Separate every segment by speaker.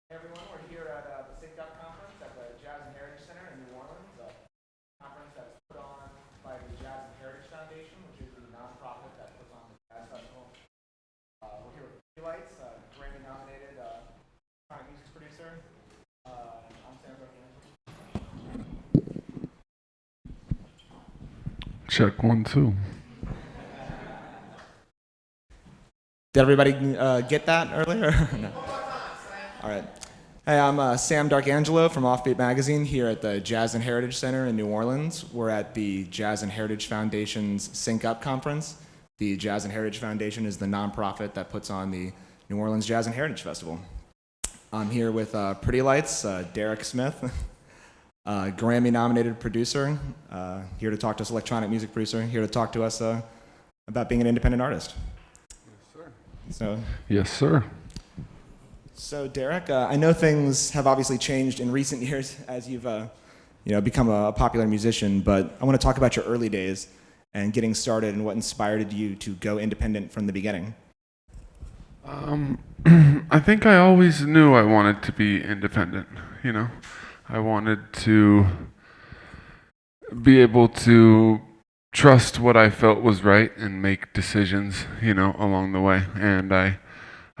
Speaker 1: Hey everyone, we're here at the Sync Up Conference at the Jazz and Heritage Center in New Orleans, a conference that's put on by the Jazz and Heritage Foundation, which is the nonprofit that puts on the Jazz Festival. We're here with Three Lights, Grammy-nominated electronic music producer. I'm Sam Darkangelo.
Speaker 2: Check 1, 2.
Speaker 1: Did everybody get that earlier? No. All right. Hey, I'm Sam Darkangelo from Offbeat Magazine here at the Jazz and Heritage Center in New Orleans. We're at the Jazz and Heritage Foundation's Sync Up Conference. The Jazz and Heritage Foundation is the nonprofit that puts on the New Orleans Jazz and Heritage Festival. I'm here with Pretty Lights, Derek Smith, Grammy-nominated producer, here to talk to us, electronic music producer, here to talk to us about being an independent artist.
Speaker 2: Yes, sir.
Speaker 1: So Derek, I know things have obviously changed in recent years as you've become a popular musician, but I want to talk about your early days and getting started and what inspired you to go independent from the beginning.
Speaker 2: I think I always knew I wanted to be independent, I wanted to be able to trust what I felt was right and make decisions, along the way. And I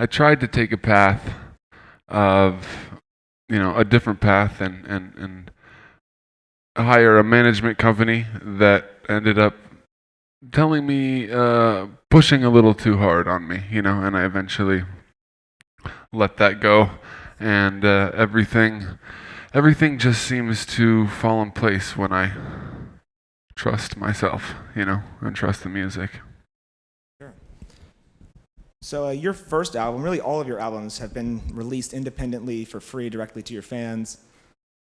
Speaker 2: tried to take a path of, a different path and hire a management company that ended up telling me, pushing a little too hard on me, and I eventually let that go. And everything just seems to fall in place when I trust myself, and trust the music.
Speaker 1: Sure. So your first album, really all of your albums have been released independently for free directly to your fans.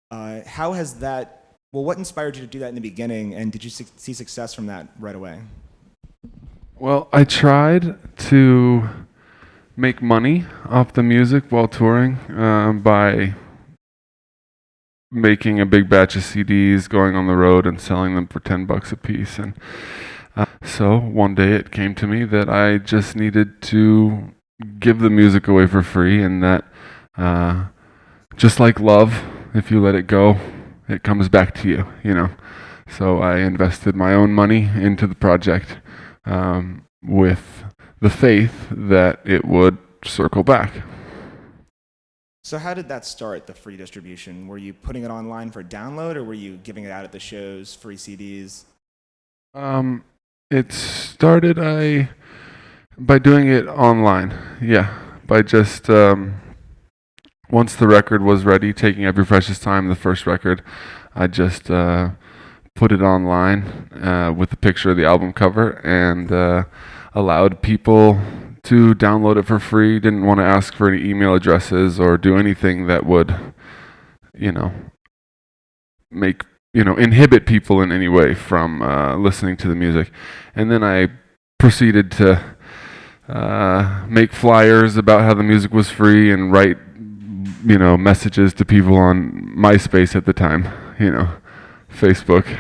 Speaker 1: What inspired you to do that in the beginning, and did you see success from that right away?
Speaker 2: Well, I tried to make money off the music while touring by making a big batch of CDs, going on the road and selling them for $10 a piece. And so one day it came to me that I just needed to give the music away for free, and that just like love, if you let it go, it comes back to you, So I invested my own money into the project with the faith that it would circle back.
Speaker 1: So how did that start, the free distribution? Were you putting it online for download, or were you giving it out at the shows, free CDs?
Speaker 2: It started by doing it online. Yeah, by just once the record was ready, taking Every Precious Time, the first record, I just put it online with a picture of the album cover and allowed people to download it for free. Didn't want to ask for any email addresses or do anything that would, inhibit people in any way from listening to the music. And then I proceeded to make flyers about how the music was free and write, messages to people on MySpace at the time, Facebook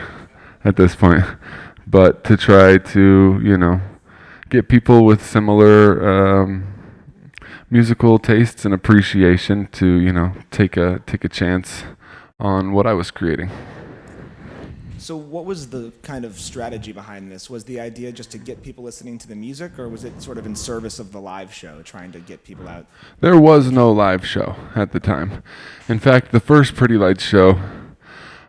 Speaker 2: at this point. But to try to, get people with similar musical tastes and appreciation to, take a chance on what I was creating.
Speaker 1: So what was the kind of strategy behind this? Was the idea just to get people listening to the music, or was it sort of in service of the live show, trying to get people out?
Speaker 2: There was no live show at the time. In fact, the first Pretty Lights show,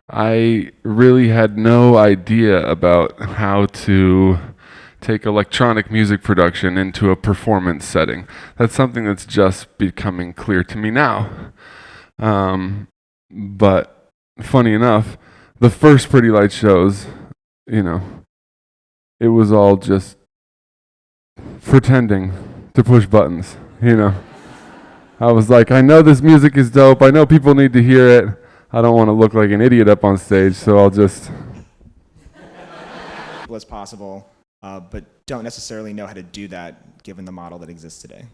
Speaker 2: I really had no idea about how to take electronic music production into a performance setting. That's something that's just becoming clear to me now. But funny enough, the first Pretty Lights shows, it was all just pretending to push buttons, I was like, I know this music is dope. I know people need to hear it. I don't want to look like an idiot up on stage, so I'll just...
Speaker 1: ...as possible, but don't necessarily know how to do that given the model that exists today.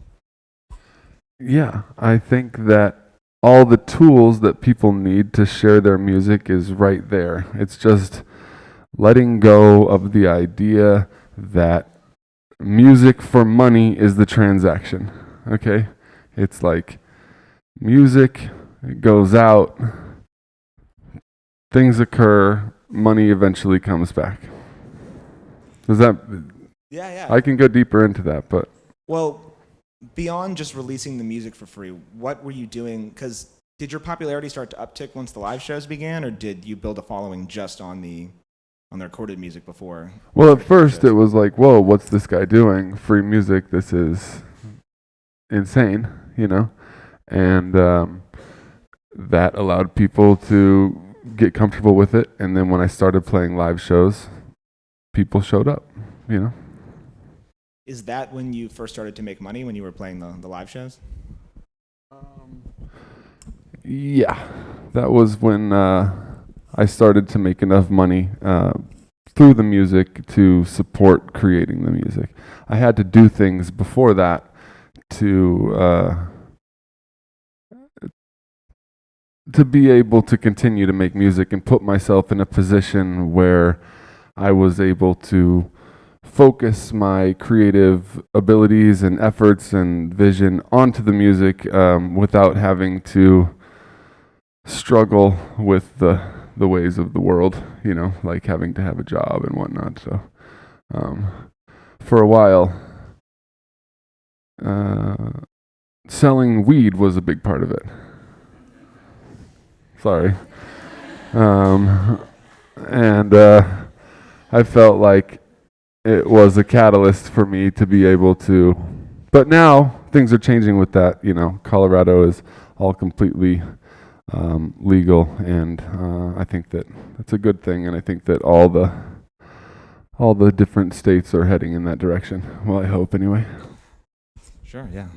Speaker 2: Yeah, I think that all the tools that people need to share their music is right there. It's just letting go of the idea that music for money is the transaction, okay? It's like music goes out, things occur, money eventually comes back. Does that?
Speaker 1: Yeah.
Speaker 2: I can go deeper into that, but
Speaker 1: Well, beyond just releasing the music for free, what were you doing? Because did your popularity start to uptick once the live shows began, or did you build a following just on the recorded music before?
Speaker 2: well, at first it was like, whoa, what's this guy doing? Free music, this is insane, you know? And that allowed people to get comfortable with it. And then when I started playing live shows, people showed up, you know?
Speaker 1: Is that when you first started to make money, when you were playing the live shows?
Speaker 2: Yeah, that was when I started to make enough money through the music to support creating the music. I had to do things before that to be able to continue to make music and put myself in a position where I was able to focus my creative abilities and efforts and vision onto the music without having to struggle with the ways of the world, you know, like having to have a job and whatnot. So for a while, selling weed was a big part of it. Sorry. And I felt like it was a catalyst for me to be able to, but now things are changing with that. You know, Colorado is all completely legal, and I think that that's a good thing, and I think that all the different states are heading in that direction. Well, I hope anyway.
Speaker 1: Sure, yeah.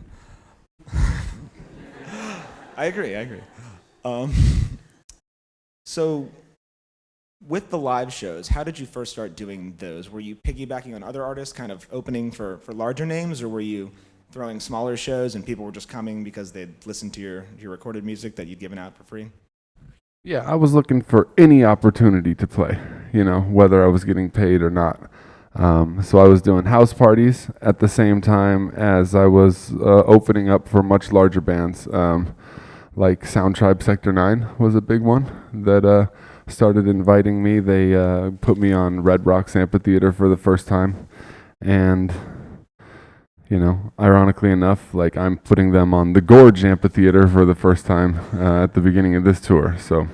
Speaker 1: I agree. So, with the live shows, how did you first start doing those? Were you piggybacking on other artists, kind of opening for larger names, or were you throwing smaller shows and people were just coming because they'd listened to your recorded music that you'd given out for free?
Speaker 2: Yeah, I was looking for any opportunity to play, you know, whether I was getting paid or not. So I was doing house parties at the same time as I was opening up for much larger bands. Like Sound Tribe Sector 9 was a big one that started inviting me. They put me on Red Rocks Amphitheater for the first time. And, you know, ironically enough, like I'm putting them on the Gorge Amphitheater for the first time at the beginning of this tour. So,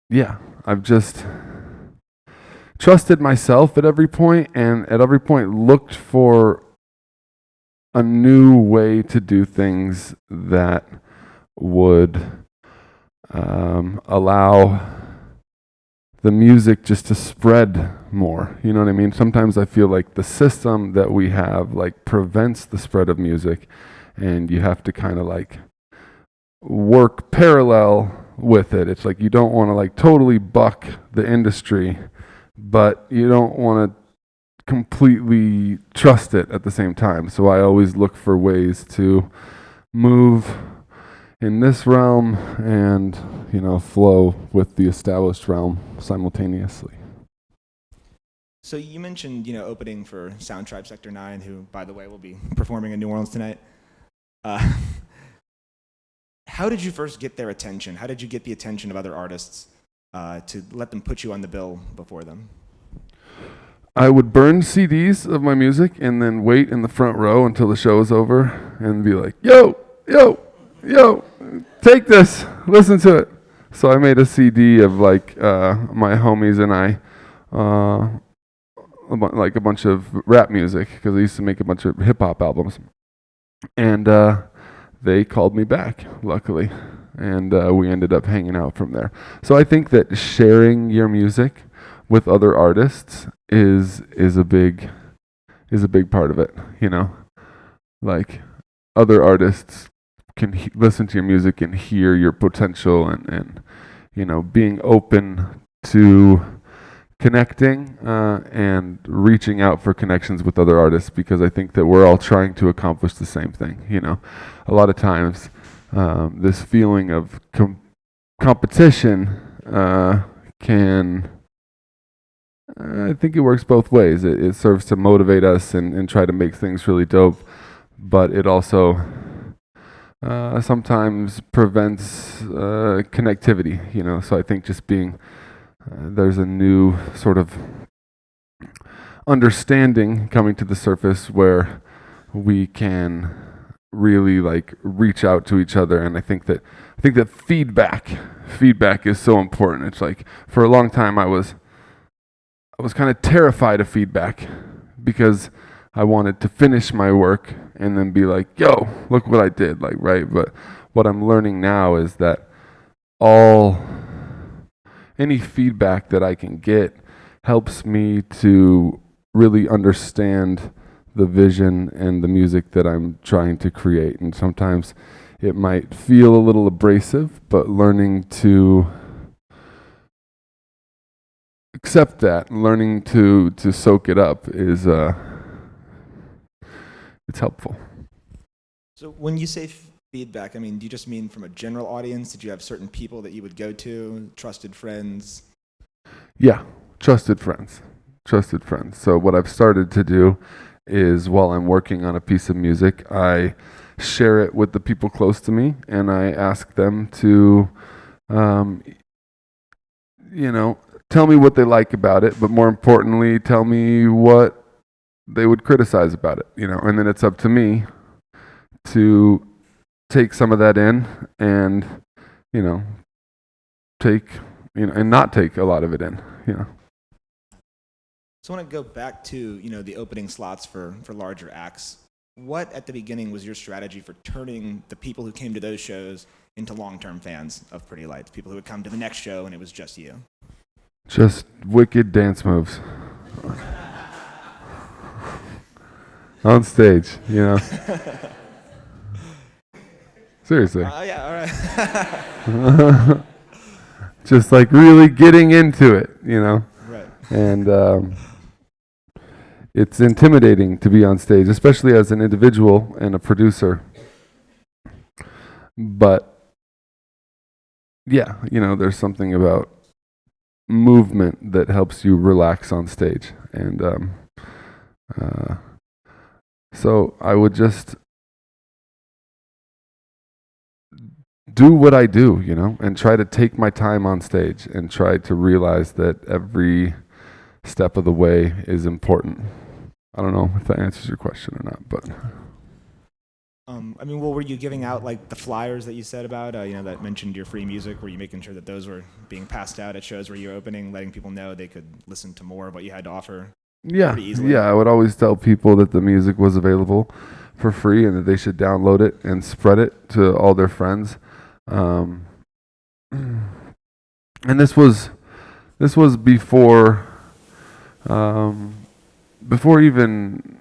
Speaker 2: yeah, I've just trusted myself at every point, and at every point looked for a new way to do things that would allow the music just to spread more. You know what I mean? Sometimes I feel like the system that we have like prevents the spread of music, and you have to kind of like work parallel with it. It's like you don't want to like totally buck the industry, but you don't want to completely trust it at the same time. So I always look for ways to move in this realm and, you know, flow with the established realm simultaneously.
Speaker 1: So you mentioned, you know, opening for Sound Tribe Sector 9, who, by the way, will be performing in New Orleans tonight. How did you first get their attention? How did you get the attention of other artists to let them put you on the bill before them?
Speaker 2: I would burn CDs of my music and then wait in the front row until the show was over and be like, yo, take this, listen to it. So I made a CD of like my homies and I, like a bunch of rap music, because I used to make a bunch of hip hop albums. And they called me back, luckily. And we ended up hanging out from there. So I think that sharing your music with other artists is a big part of it, you know? Like other artists can listen to your music and hear your potential, and you know, being open to connecting and reaching out for connections with other artists, because I think that we're all trying to accomplish the same thing, you know? A lot of times this feeling of competition can, I think it works both ways. It serves to motivate us and try to make things really dope. but it also sometimes prevents connectivity, you know. So I think just being there's a new sort of understanding coming to the surface where we can really like reach out to each other. And I think that feedback is so important. It's like for a long time I was kind of terrified of feedback because I wanted to finish my work and then be like, yo, look what I did, like, right? But what I'm learning now is that any feedback that I can get helps me to really understand the vision and the music that I'm trying to create. And sometimes it might feel a little abrasive, but learning to accept that, learning to soak it up is it's helpful.
Speaker 1: So when you say feedback, I mean, do you just mean from a general audience? Did you have certain people that you would go to, trusted friends?
Speaker 2: Yeah, trusted friends. So what I've started to do is while I'm working on a piece of music, I share it with the people close to me, and I ask them to, tell me what they like about it, but more importantly, tell me what they would criticize about it, and then it's up to me to take some of that in and, and not take a lot of it in,
Speaker 1: So I want to go back to, the opening slots for larger acts. What at the beginning was your strategy for turning the people who came to those shows into long-term fans of Pretty Lights, people who would come to the next show and it was just you?
Speaker 2: Just wicked dance moves. On stage, Seriously.
Speaker 1: Yeah, all right.
Speaker 2: Just like really getting into it,
Speaker 1: Right.
Speaker 2: And it's intimidating to be on stage, especially as an individual and a producer. But yeah, there's something about movement that helps you relax on stage. And so I would just do what I do, and try to take my time on stage and try to realize that every step of the way is important. I don't know if that answers your question or not, but.
Speaker 1: Were you giving out like the flyers that you said about, that mentioned your free music? Were you making sure that those were being passed out at shows where you were opening, letting people know they could listen to more of what you had to offer?
Speaker 2: Yeah, I would always tell people that the music was available for free and that they should download it and spread it to all their friends. And this was before even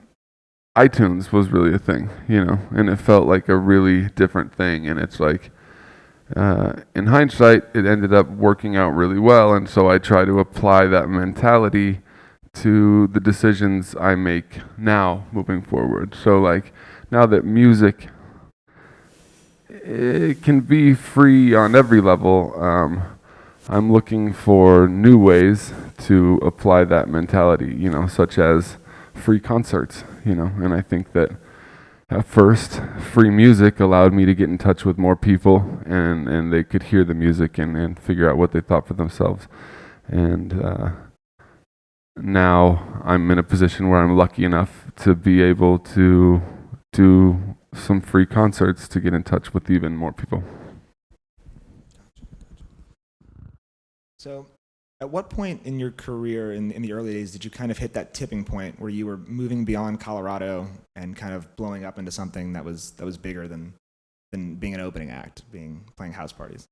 Speaker 2: iTunes was really a thing, and it felt like a really different thing. And it's like, in hindsight, it ended up working out really well. And so I try to apply that mentality to the decisions I make now moving forward. So like now that music, it can be free on every level, I'm looking for new ways to apply that mentality, such as free concerts, and I think that at first free music allowed me to get in touch with more people and they could hear the music and figure out what they thought for themselves. And now I'm in a position where I'm lucky enough to be able to do some free concerts to get in touch with even more people.
Speaker 1: So at what point in your career in the early days did you kind of hit that tipping point where you were moving beyond Colorado and kind of blowing up into something that was bigger than being an opening act, playing house parties?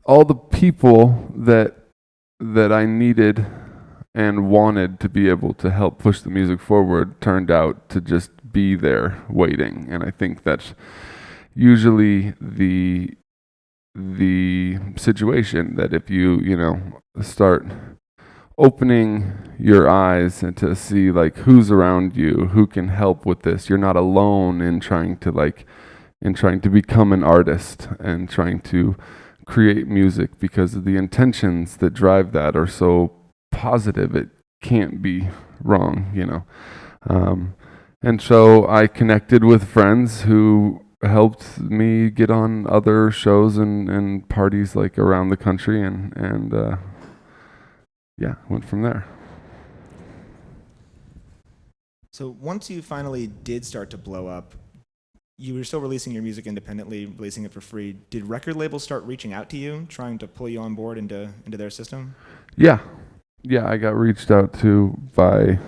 Speaker 2: All the people that I needed and wanted to be able to help push the music forward turned out to just be there waiting. And I think that's usually the situation, that if you start opening your eyes and to see like who's around you, who can help with this, you're not alone in trying to become an artist and trying to create music, because the intentions that drive that are so positive, it can't be wrong, you know. And so I connected with friends who helped me get on other shows and parties like around the country, and yeah, went from there.
Speaker 1: So once you finally did start to blow up, you were still releasing your music independently, releasing it for free. Did record labels start reaching out to you, trying to pull you on board into their system?
Speaker 2: Yeah, I got reached out to by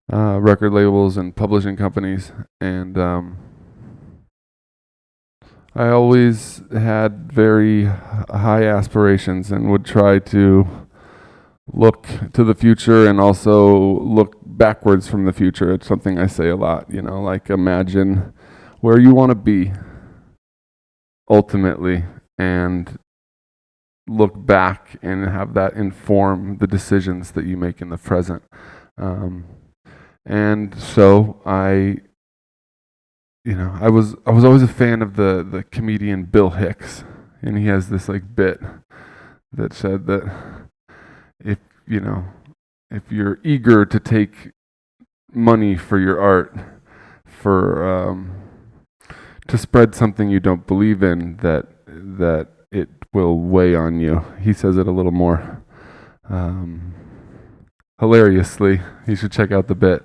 Speaker 2: record labels and publishing companies, and I always had very high aspirations and would try to look to the future and also look backwards from the future. It's something I say a lot, you know, like imagine where you want to be ultimately and look back and have that inform the decisions that you make in the present. And so I was always a fan of the comedian Bill Hicks, and he has this like bit that said that if you're eager to take money for your art, to spread something you don't believe in, that it will weigh on you. He says it a little more hilariously. You should check out the bit.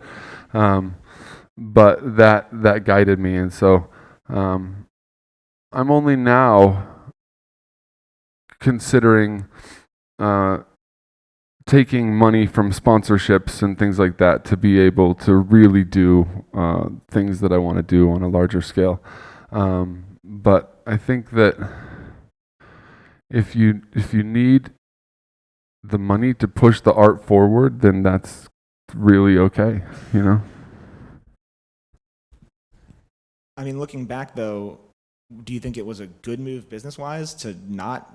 Speaker 2: But that guided me, and so I'm only now considering taking money from sponsorships and things like that to be able to really do things that I want to do on a larger scale. But I think that if you need the money to push the art forward, then that's really okay, you know?
Speaker 1: I mean, looking back though, do you think it was a good move business-wise to not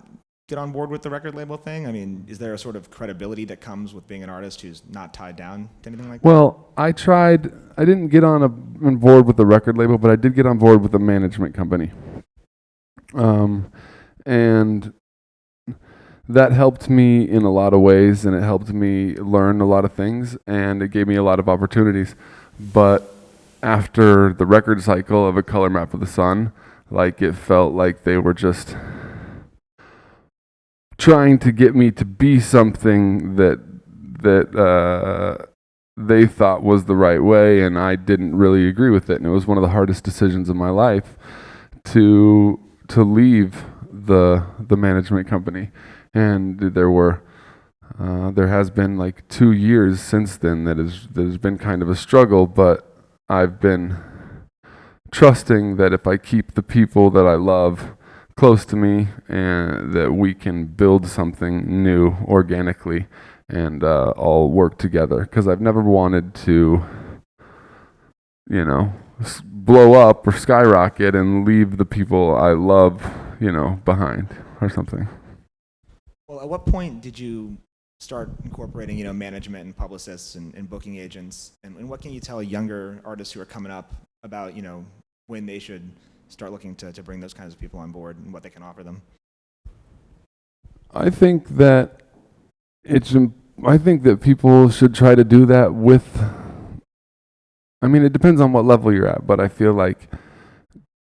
Speaker 1: get on board with the record label thing? I mean, is there a sort of credibility that comes with being an artist who's not tied down to anything like that?
Speaker 2: Well, I didn't get on board with the record label, but I did get on board with a management company. And that helped me in a lot of ways, and it helped me learn a lot of things, and it gave me a lot of opportunities. But after the record cycle of A Color Map of the Sun, like it felt like they were just trying to get me to be something that they thought was the right way, and I didn't really agree with it. And it was one of the hardest decisions of my life to leave the management company. And there has been like 2 years since then that has been kind of a struggle, but I've been trusting that if I keep the people that I love close to me, and that we can build something new organically and all work together. Because I've never wanted to, blow up or skyrocket and leave the people I love, behind or something.
Speaker 1: Well, at what point did you start incorporating, management and publicists and booking agents? And what can you tell younger artists who are coming up about, when they should start looking to bring those kinds of people on board and what they can offer them?
Speaker 2: I think that people should try to do that with, it depends on what level you're at, but I feel like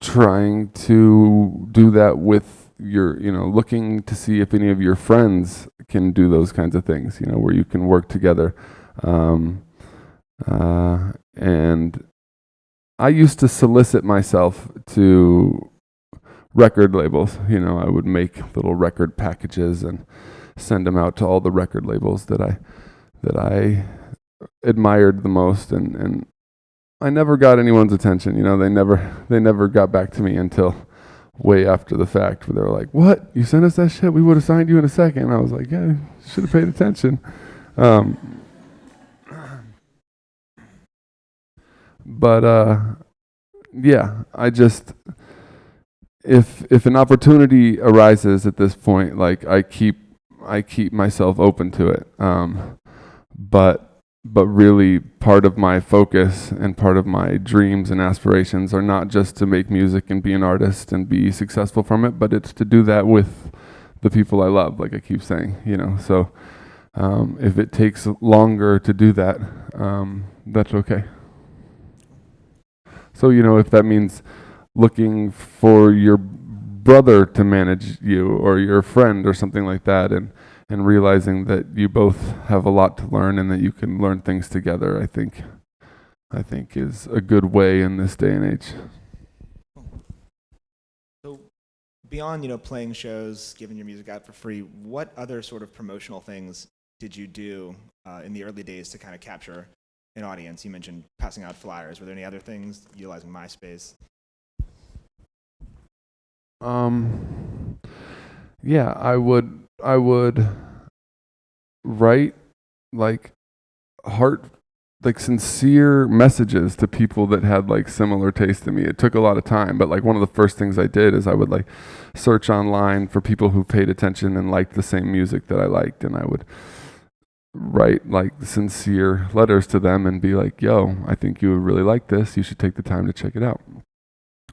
Speaker 2: trying to do that with looking to see if any of your friends can do those kinds of things, where you can work together. And I used to solicit myself to record labels. I would make little record packages and send them out to all the record labels that I admired the most, and I never got anyone's attention. They never got back to me until way after the fact, where they were like, "What? You sent us that shit? We would have signed you in a second." And I was like, "Yeah, should have paid attention." But yeah, I just, if an opportunity arises at this point, like I keep myself open to it. But really, part of my focus and part of my dreams and aspirations are not just to make music and be an artist and be successful from it, but it's to do that with the people I love, like I keep saying, So If it takes longer to do that, that's okay. So, if that means looking for your brother to manage you or your friend or something like that, and realizing that you both have a lot to learn and that you can learn things together, I think is a good way in this day and age.
Speaker 1: So beyond, playing shows, giving your music out for free, what other sort of promotional things did you do in the early days to kind of capture an audience? You mentioned passing out flyers. Were there any other things utilizing MySpace?
Speaker 2: Yeah, I would write like heart like sincere messages to people that had like similar taste to me. It took a lot of time, but like one of the first things I did is I would like search online for people who paid attention and liked the same music that I liked, and I would write like sincere letters to them and be like, yo, I think you would really like this. You should take the time to check it out.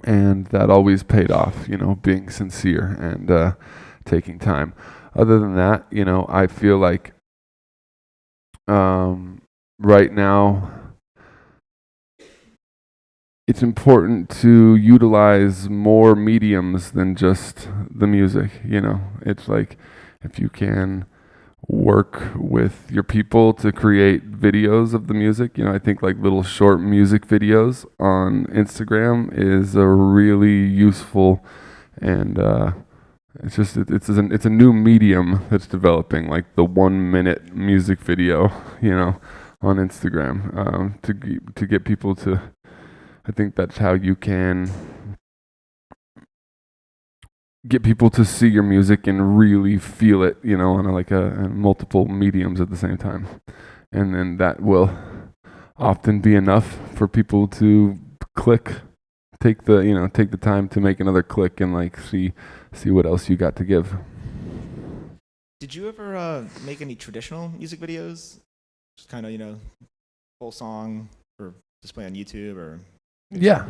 Speaker 2: And that always paid off, being sincere and taking time. Other than that, I feel like right now it's important to utilize more mediums than just the music. It's like if you can work with your people to create videos of the music. I think like little short music videos on Instagram is a really useful, and it's a new medium that's developing, like the 1 minute music video, on Instagram, to get people to. I think that's how you can get people to see your music and really feel it, on a multiple mediums at the same time, and then that will often be enough for people to take the time to make another click and like see what else you got to give.
Speaker 1: Did you ever make any traditional music videos? Just kind of, full song or display on YouTube or?
Speaker 2: Yeah,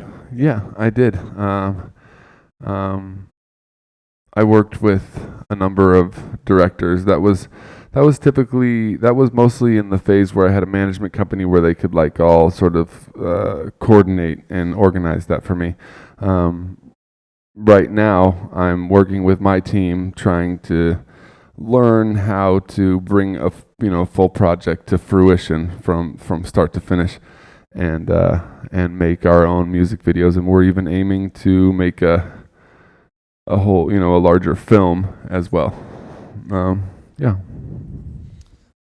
Speaker 2: I did. I worked with a number of directors. That was mostly in the phase where I had a management company where they could like all sort of coordinate and organize that for me. Right now, I'm working with my team trying to learn how to bring a full project to fruition from start to finish, and make our own music videos. And we're even aiming to make a whole, a larger film as well. Yeah.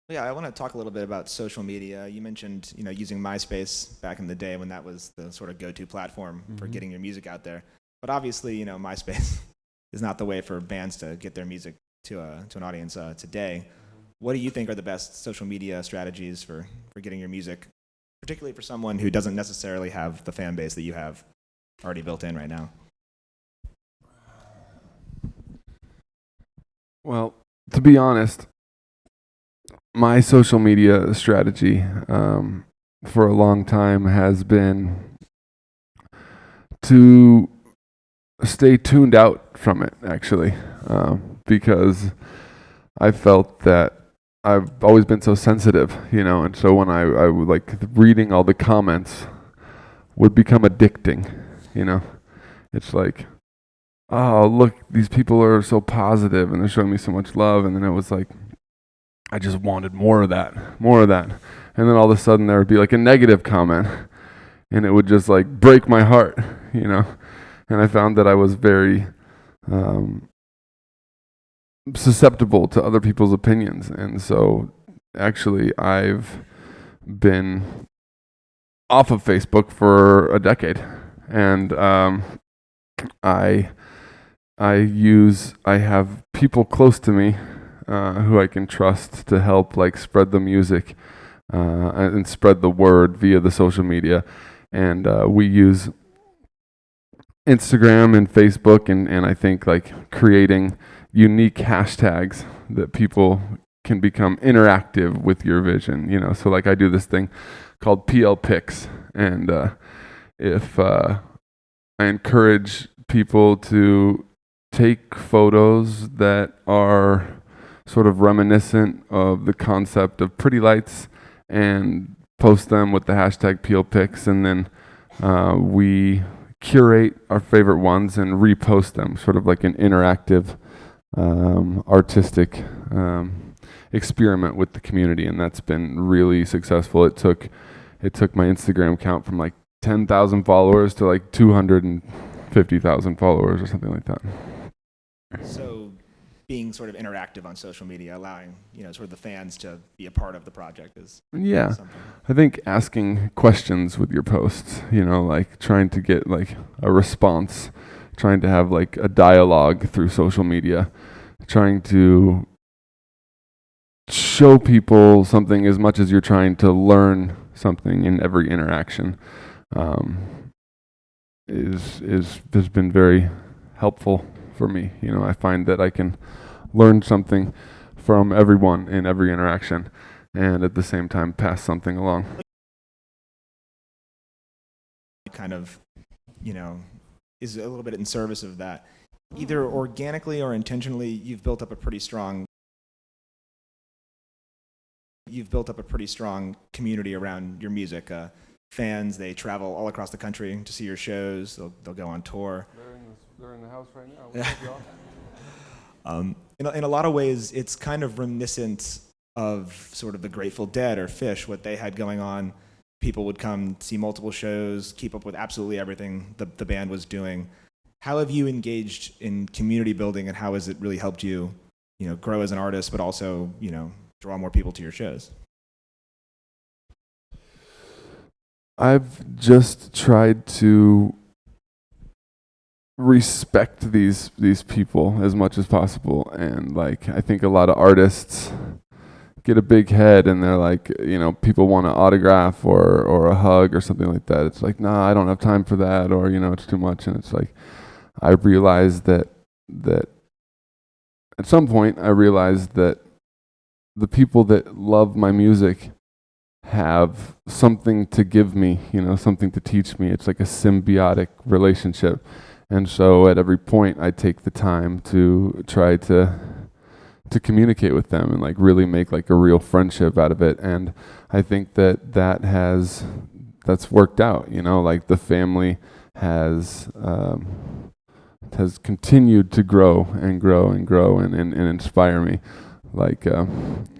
Speaker 1: Yeah, I want to talk a little bit about social media. You mentioned, using MySpace back in the day when that was the sort of go-to platform for getting your music out there. But obviously, MySpace is not the way for bands to get their music to an audience today. What do you think are the best social media strategies for getting your music, particularly for someone who doesn't necessarily have the fan base that you have already built in right now?
Speaker 2: Well, to be honest, my social media strategy for a long time has been to stay tuned out from it, actually, because I felt that I've always been so sensitive, and so when I would like reading all the comments would become addicting, It's like, oh, look, these people are so positive and they're showing me so much love. And then it was like, I just wanted more of that. And then all of a sudden there would be like a negative comment and it would just like break my heart, And I found that I was very susceptible to other people's opinions. And so actually I've been off of Facebook for a decade. And I have people close to me who I can trust to help like spread the music and spread the word via the social media. And we use Instagram and Facebook and I think like creating unique hashtags that people can become interactive with your vision, So like I do this thing called PL Pics, and if I encourage people to take photos that are sort of reminiscent of the concept of pretty lights, and post them with the hashtag PeelPics, and then we curate our favorite ones and repost them, sort of like an interactive artistic experiment with the community, and that's been really successful. It took my Instagram count from like 10,000 followers to like 250,000 followers or something like that.
Speaker 1: So being sort of interactive on social media, allowing, sort of the fans to be a part of the project is something.
Speaker 2: I think asking questions with your posts, like trying to get like a response, trying to have like a dialogue through social media, trying to show people something as much as you're trying to learn something in every interaction, has been very helpful for me. I find that I can learn something from everyone in every interaction, and at the same time pass something along.
Speaker 1: Kind of, is a little bit in service of that. Either organically or intentionally, you've built up a pretty strong community around your music. Fans, they travel all across the country to see your shows. They'll go on tour.
Speaker 2: They're in the house right now.
Speaker 1: In a lot of ways, it's kind of reminiscent of sort of the Grateful Dead or Fish, what they had going on. People would come see multiple shows, keep up with absolutely everything the band was doing. How have you engaged in community building, and how has it really helped you, grow as an artist, but also, draw more people to your shows?
Speaker 2: I've just tried to respect these people as much as possible, and like I think a lot of artists get a big head and they're like, people want an autograph or a hug or something like that. It's like, nah, I don't have time for that, or it's too much. And it's like, I realized that at some point I realized that the people that love my music have something to give me, something to teach me. It's like a symbiotic relationship. And so at every point I take the time to try to communicate with them and like really make like a real friendship out of it. And I think that's worked out, like the family has continued to grow and grow and grow and inspire me. Like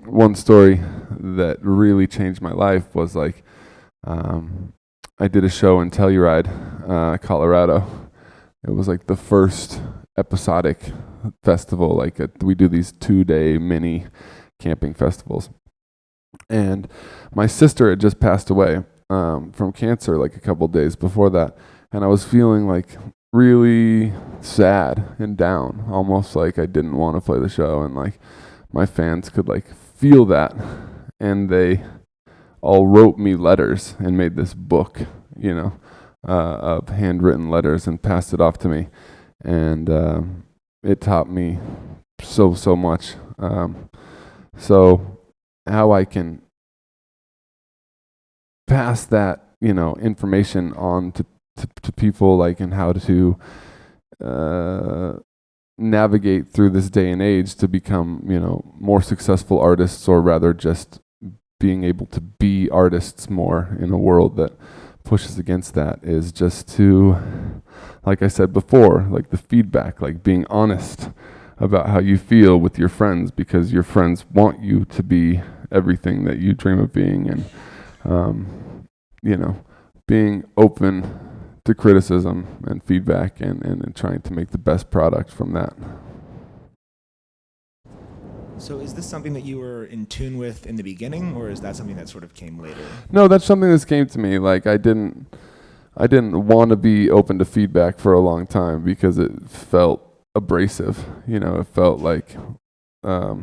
Speaker 2: one story that really changed my life was like I did a show in Telluride, Colorado. It was like the first episodic festival. Like we do these 2-day mini camping festivals, and my sister had just passed away from cancer like a couple days before that, and I was feeling like really sad and down, almost like I didn't want to play the show. And like my fans could like feel that, and they all wrote me letters and made this book, of handwritten letters, and passed it off to me. And it taught me so much. So how I can pass that, information on to people, like, and how to navigate through this day and age to become, more successful artists, or rather just being able to be artists more in a world that pushes against that, is just to, like I said before, like the feedback, like being honest about how you feel with your friends, because your friends want you to be everything that you dream of being, and being open to criticism and feedback, and trying to make the best product from that.
Speaker 1: So is this something that you were in tune with in the beginning, or is that something that sort of came later?
Speaker 2: No, that's something that came to me. Like I didn't want to be open to feedback for a long time because it felt abrasive. It felt like I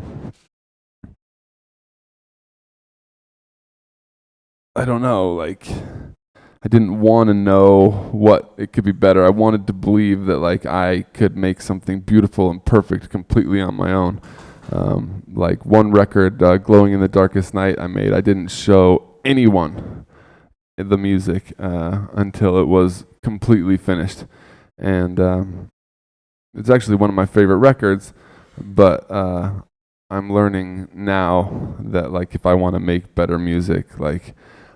Speaker 2: don't know, like I didn't want to know what it could be better. I wanted to believe that like I could make something beautiful and perfect completely on my own. Like one record, Glowing in the Darkest Night, I didn't show anyone the music until it was completely finished. And it's actually one of my favorite records, but I'm learning now that like if I want to make better music, like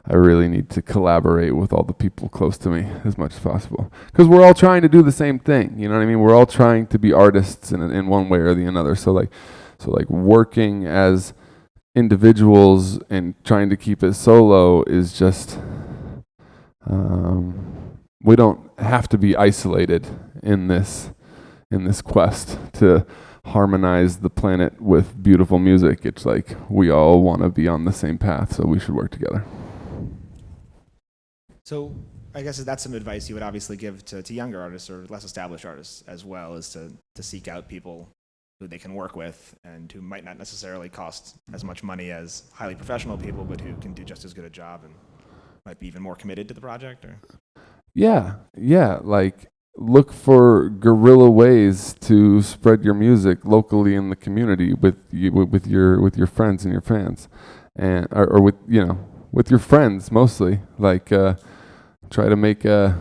Speaker 2: I really need to collaborate with all the people close to me as much as possible. Because we're all trying to do the same thing, you know what I mean? We're all trying to be artists in one way or the another. So like working as individuals and trying to keep it solo is just, we don't have to be isolated in this quest to harmonize the planet with beautiful music. It's like we all want to be on the same path, so we should work together.
Speaker 1: So I guess that's some advice you would obviously give to younger artists or less established artists as well, is to seek out people who they can work with and who might not necessarily cost as much money as highly professional people, but who can do just as good a job and might be even more committed to the project. Or
Speaker 2: Yeah, like look for guerrilla ways to spread your music locally in the community with your friends and your fans, and or with with your friends mostly. Like try to make a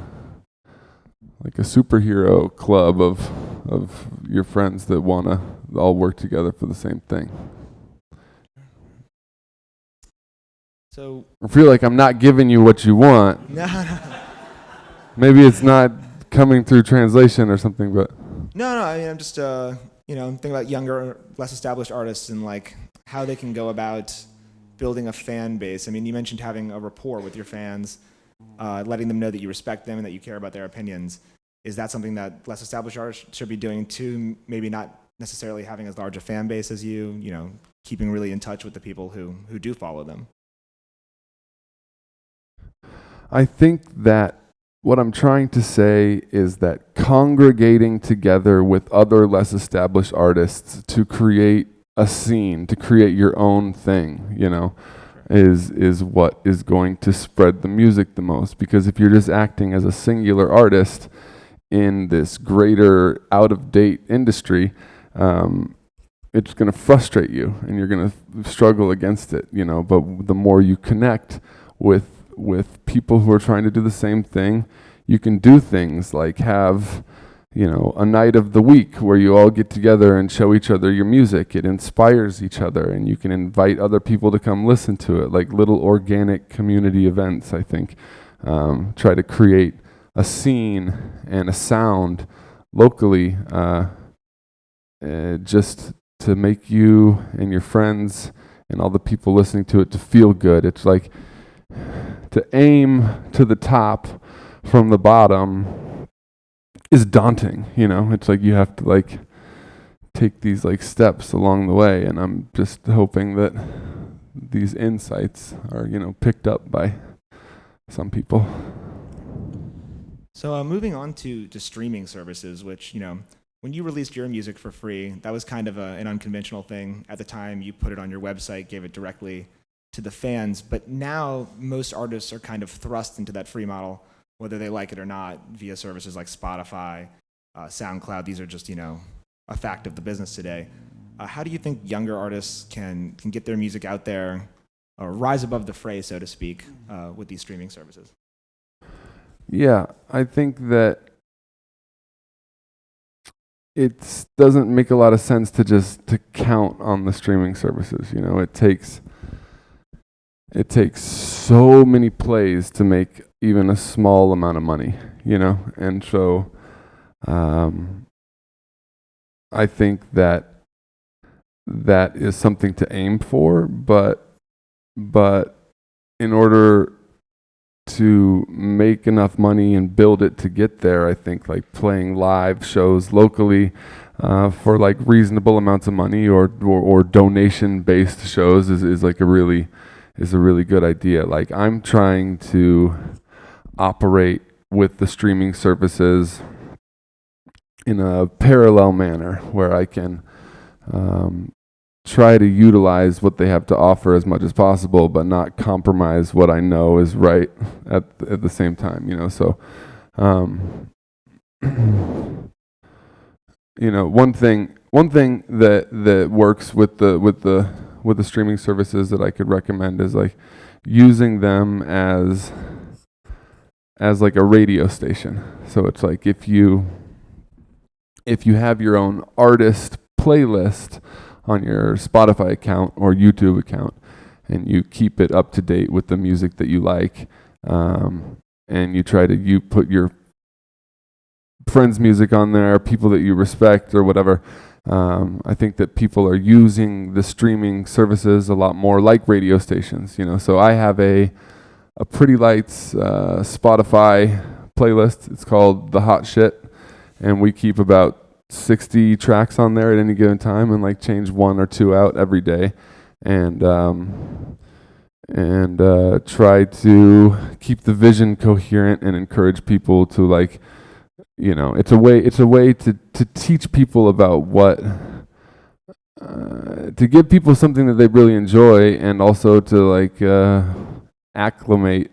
Speaker 2: superhero club of your friends that wanna all work together for the same thing.
Speaker 1: so
Speaker 2: I feel like I'm not giving you what you want.
Speaker 1: no,
Speaker 2: Maybe it's not coming through translation or something, but
Speaker 1: no. I mean, I'm just I'm thinking about younger, less established artists and like how they can go about building a fan base. I mean, you mentioned having a rapport with your fans, letting them know that you respect them and that you care about their opinions. Is that something that less established artists should be doing too? Maybe not necessarily having as large a fan base as you, keeping really in touch with the people who do follow them.
Speaker 2: I think that what I'm trying to say is that congregating together with other less established artists to create a scene, to create your own thing, is what is going to spread the music the most. Because if you're just acting as a singular artist in this greater out-of-date industry, it's going to frustrate you and you're going to struggle against it, But the more you connect with people who are trying to do the same thing, you can do things like have, a night of the week where you all get together and show each other your music. It inspires each other, and you can invite other people to come listen to it, like little organic community events, I think. Try to create a scene and a sound locally, just to make you and your friends and all the people listening to it to feel good. It's like to aim to the top from the bottom is daunting, It's like you have to like take these like steps along the way, and I'm just hoping that these insights are, picked up by some people.
Speaker 1: So moving on to streaming services, which, when you released your music for free, that was kind of an unconventional thing. At the time, you put it on your website, gave it directly to the fans, but now most artists are kind of thrust into that free model, whether they like it or not, via services like Spotify, SoundCloud. These are just, a fact of the business today. How do you think younger artists can get their music out there, or rise above the fray, so to speak, with these streaming services?
Speaker 2: Yeah, I think that it doesn't make a lot of sense to count on the streaming services. It takes so many plays to make even a small amount of money, and so I think that is something to aim for, but in order to make enough money and build it to get there, I think like playing live shows locally for like reasonable amounts of money, or donation based shows is like a really good idea. Like I'm trying to operate with the streaming services in a parallel manner where I can try to utilize what they have to offer as much as possible, but not compromise what I know is right at the same time, So, one thing that works with the streaming services that I could recommend is like using them as like a radio station. So it's like if you have your own artist playlist on your Spotify account or YouTube account, and you keep it up to date with the music that you like, and you put your friends' music on there, people that you respect or whatever. I think that people are using the streaming services a lot more like radio stations, So I have a Pretty Lights Spotify playlist. It's called The Hot Shit, and we keep about 60 tracks on there at any given time, and like change 1 or 2 out every day, and try to keep the vision coherent and encourage people to it's a way to teach people about what to give people something that they really enjoy, and also to acclimate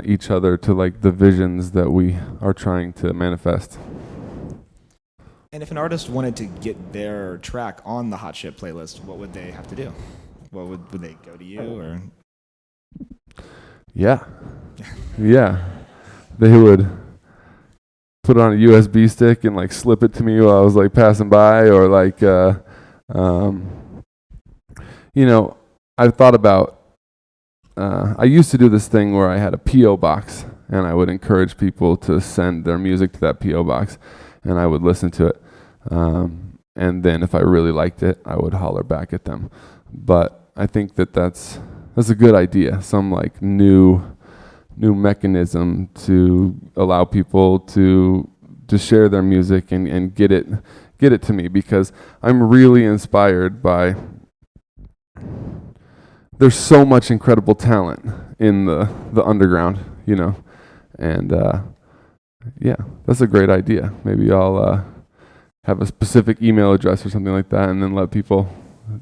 Speaker 2: each other to the visions that we are trying to manifest.
Speaker 1: And if an artist wanted to get their track on the Hot Shit playlist, what would they have to do? What would they go to you, or?
Speaker 2: Yeah. They would put it on a USB stick and slip it to me while I was passing by, or I've thought about I used to do this thing where I had a P.O. box, and I would encourage people to send their music to that P.O. box, and I would listen to it. And then if I really liked it, I would holler back at them. But I think that's a good idea, some new mechanism to allow people to share their music and get it to me, because I'm really inspired by there's so much incredible talent in the underground, and that's a great idea. Maybe I'll have a specific email address or something like that, and then let people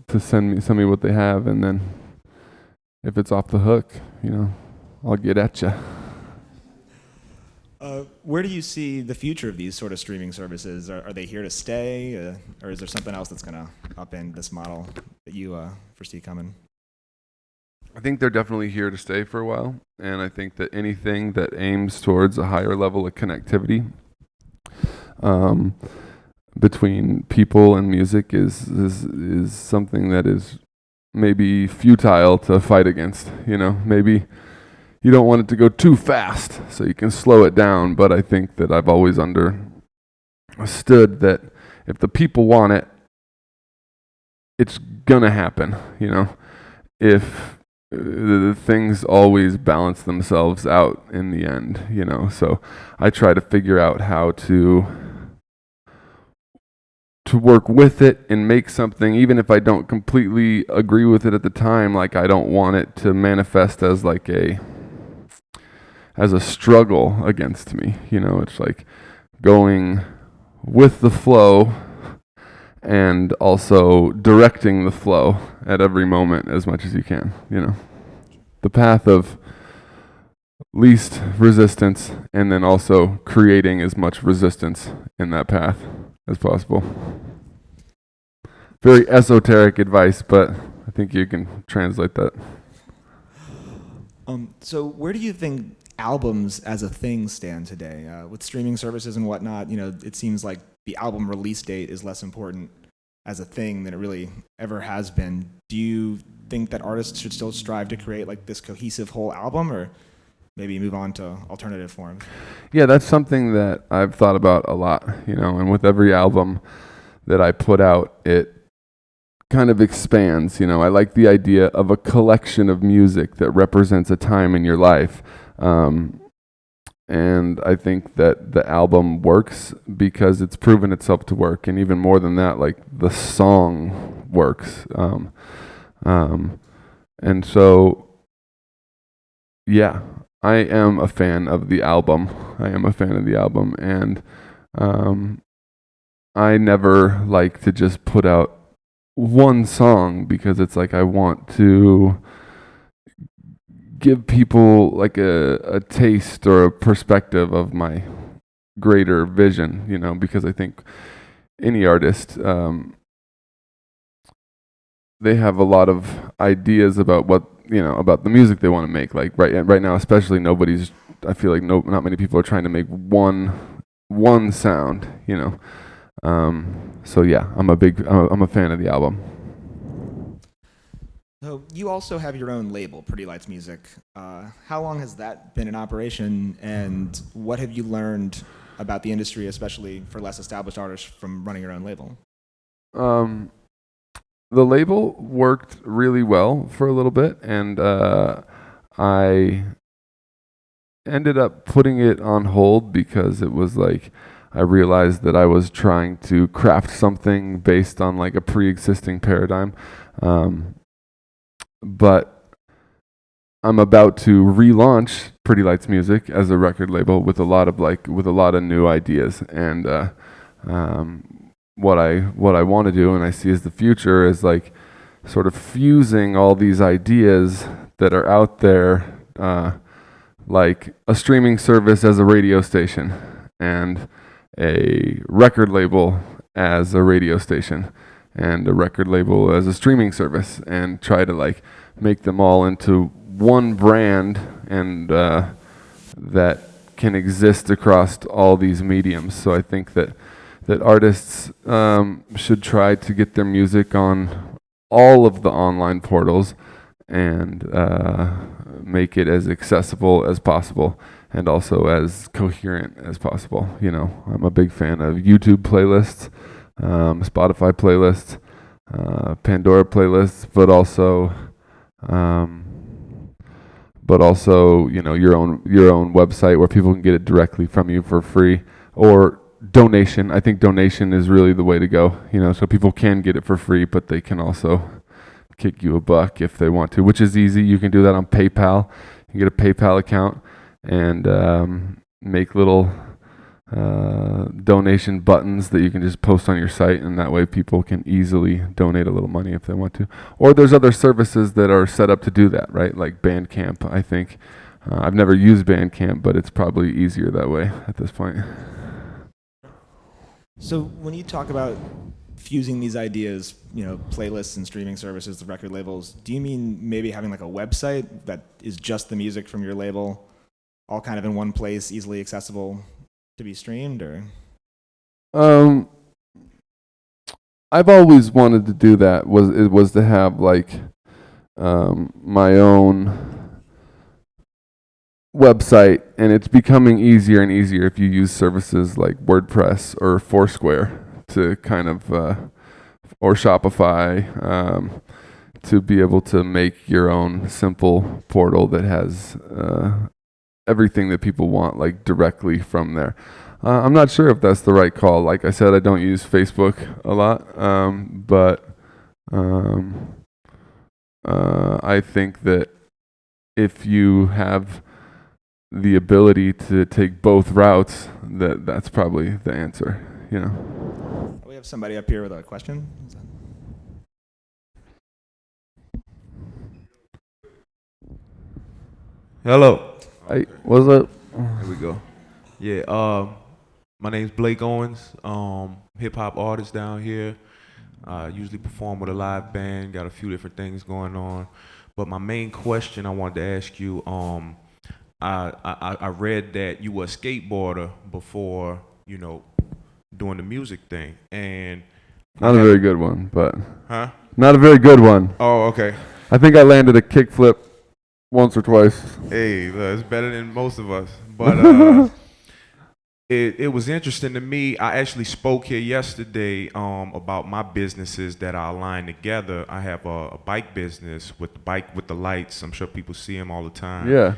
Speaker 2: to send me what they have, and then if it's off the hook, I'll get at you.
Speaker 1: Where do you see the future of these sort of streaming services? Are they here to stay, or is there something else that's going to upend this model that you foresee coming?
Speaker 2: I think they're definitely here to stay for a while, and I think that anything that aims towards a higher level of connectivity between people and music is something that is maybe futile to fight against. Maybe you don't want it to go too fast, so you can slow it down. But I think that I've always understood that if the people want it, it's gonna happen. If the things always balance themselves out in the end. So I try to figure out how to work with it and make something, even if I don't completely agree with it at the time. I don't want it to manifest as a struggle against me. It's going with the flow and also directing the flow at every moment as much as you can. The path of least resistance, and then also creating as much resistance in that path as possible. Very esoteric advice, but I think you can translate that.
Speaker 1: So where do you think albums as a thing stand today? With streaming services and whatnot, it seems like the album release date is less important as a thing than it really ever has been. Do you think that artists should still strive to create this cohesive whole album, or maybe move on to alternative forms? Yeah,
Speaker 2: that's something that I've thought about a lot, and with every album that I put out, it kind of expands. I like the idea of a collection of music that represents a time in your life. And I think that the album works because it's proven itself to work. And even more than that, the song works. And so, yeah, I am a fan of the album. And I never like to just put out one song, because it's I want to give people a taste or a perspective of my greater vision, because I think any artist, they have a lot of ideas about what, about the music they want to make. Right now, especially, I feel like not many people are trying to make one sound, So yeah, I'm a fan of the album.
Speaker 1: So you also have your own label, Pretty Lights Music. How long has that been in operation, and what have you learned about the industry, especially for less established artists, from running your own label?
Speaker 2: Um, the label worked really well for a little bit, and I ended up putting it on hold because it was like I realized that I was trying to craft something based on like a pre-existing paradigm. But I'm about to relaunch Pretty Lights Music as a record label with a lot of new ideas, and what I want to do and I see as the future is like sort of fusing all these ideas that are out there, like a streaming service as a radio station and a record label as a radio station and a record label as a streaming service, and try to like make them all into one brand, and that can exist across all these mediums. So I think that artists should try to get their music on all of the online portals and make it as accessible as possible and also as coherent as possible. You know, I'm a big fan of YouTube playlists, Spotify playlists, Pandora playlists, but also you know, your own website where people can get it directly from you for free, or donation. I think donation is really the way to go, you know, so people can get it for free, but they can also kick you a buck if they want to, which is easy. You can do that on PayPal. You can get a PayPal account and make little donation buttons that you can just post on your site, and that way people can easily donate a little money if they want to. Or there's other services that are set up to do that, right? Like Bandcamp, I think. I've never used Bandcamp, but it's probably easier that way at this point.
Speaker 1: So when you talk about fusing these ideas, you know, playlists and streaming services, the record labels, do you mean maybe having like a website that is just the music from your label, all kind of in one place, easily accessible to be streamed, or?
Speaker 2: I've always wanted to do that. Was to have like my own website, and it's becoming easier and easier if you use services like WordPress or Foursquare to kind of or Shopify, to be able to make your own simple portal that has everything that people want, like directly from there. I'm not sure if that's the right call. Like I said, I don't use Facebook a lot, but I think that if you have the ability to take both routes, that's probably the answer, you know.
Speaker 1: We have somebody up here with a question.
Speaker 3: Hello.
Speaker 2: Hey, what's up?
Speaker 3: Here we go. Yeah, my name's Blake Owens. Hip hop artist down here. Usually perform with a live band. Got a few different things going on. But my main question I wanted to ask you, I read that you were a skateboarder before, you know, doing the music thing, and
Speaker 2: Not a very good one, but
Speaker 3: huh?
Speaker 2: not a very good one.
Speaker 3: Oh, okay.
Speaker 2: I think I landed a kickflip once or twice.
Speaker 3: Hey, it's better than most of us. But it was interesting to me. I actually spoke here yesterday about my businesses that I align together. I have a bike business with the bike with the lights. I'm sure people see them all the time.
Speaker 2: Yeah.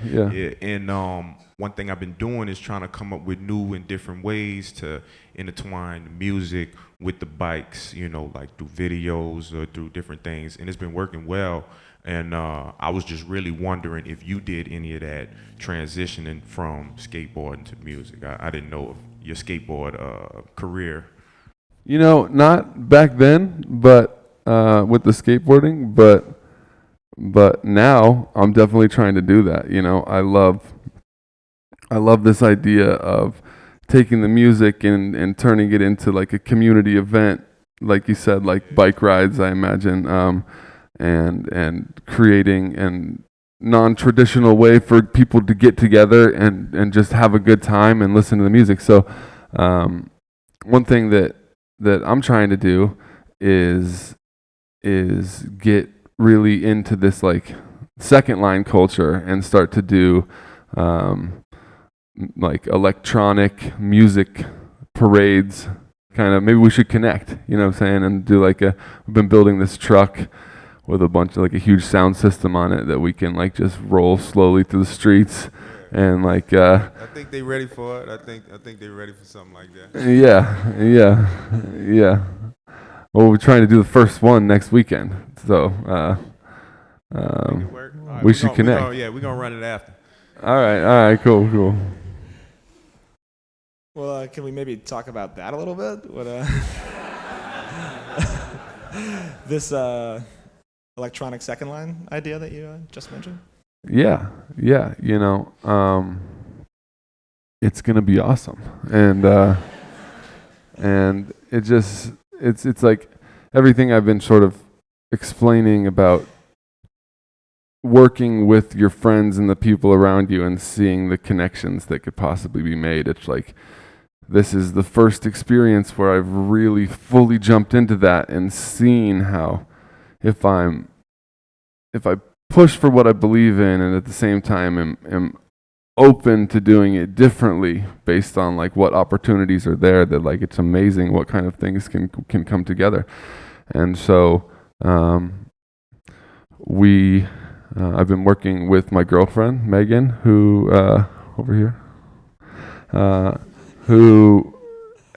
Speaker 3: And one thing I've been doing is trying to come up with new and different ways to intertwine the music with the bikes, you know, like through videos or through different things. And it's been working well. And I was just really wondering if you did any of that transitioning from skateboarding to music. I didn't know of your skateboard career.
Speaker 2: You know, not back then, but with the skateboarding, but now I'm definitely trying to do that. You know, I love this idea of taking the music and turning it into like a community event, like you said, like bike rides, I imagine. And creating a non-traditional way for people to get together and just have a good time and listen to the music. So one thing that I'm trying to do is get really into this like second line culture and start to do like electronic music parades. Kind of, maybe we should connect, you know what I'm saying, and do like we've been building this truck with a bunch of like a huge sound system on it that we can like just roll slowly through the streets. And like
Speaker 4: I think they're ready for it. I think they're ready for something like that.
Speaker 2: yeah. Well, we're trying to do the first one next weekend, so we should connect.
Speaker 4: We're gonna run it after.
Speaker 2: All right, cool.
Speaker 1: Well, can we maybe talk about that a little bit? What this electronic second line idea that you just mentioned?
Speaker 2: Yeah. You know, it's gonna be awesome, and it's like everything I've been sort of explaining about working with your friends and the people around you and seeing the connections that could possibly be made. It's like this is the first experience where I've really fully jumped into that and seen how if I push for what I believe in and at the same time am open to doing it differently based on like what opportunities are there, that like it's amazing what kind of things can come together. And so I've been working with my girlfriend Megan, who over here, who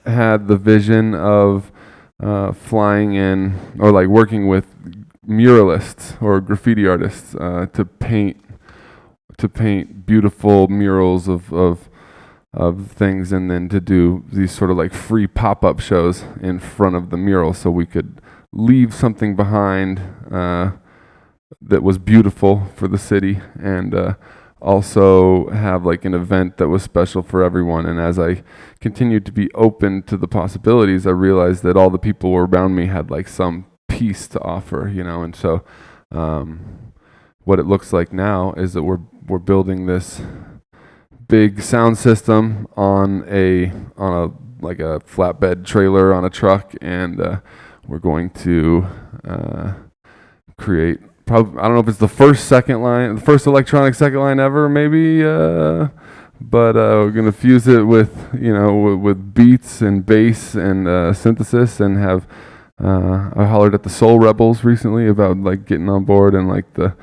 Speaker 2: had the vision of flying in or like working with muralists or graffiti artists to paint beautiful murals of things, and then to do these sort of like free pop-up shows in front of the mural, so we could leave something behind that was beautiful for the city, and also have like an event that was special for everyone. And as I continued to be open to the possibilities, I realized that all the people around me had like some piece to offer, you know. And so what it looks like now is that we're building this big sound system on a like a flatbed trailer on a truck, and we're going to create probably, I don't know if it's the first electronic second line ever, maybe, but we're gonna fuse it with with beats and bass and synthesis, and have I hollered at the Soul Rebels recently about like getting on board, and like the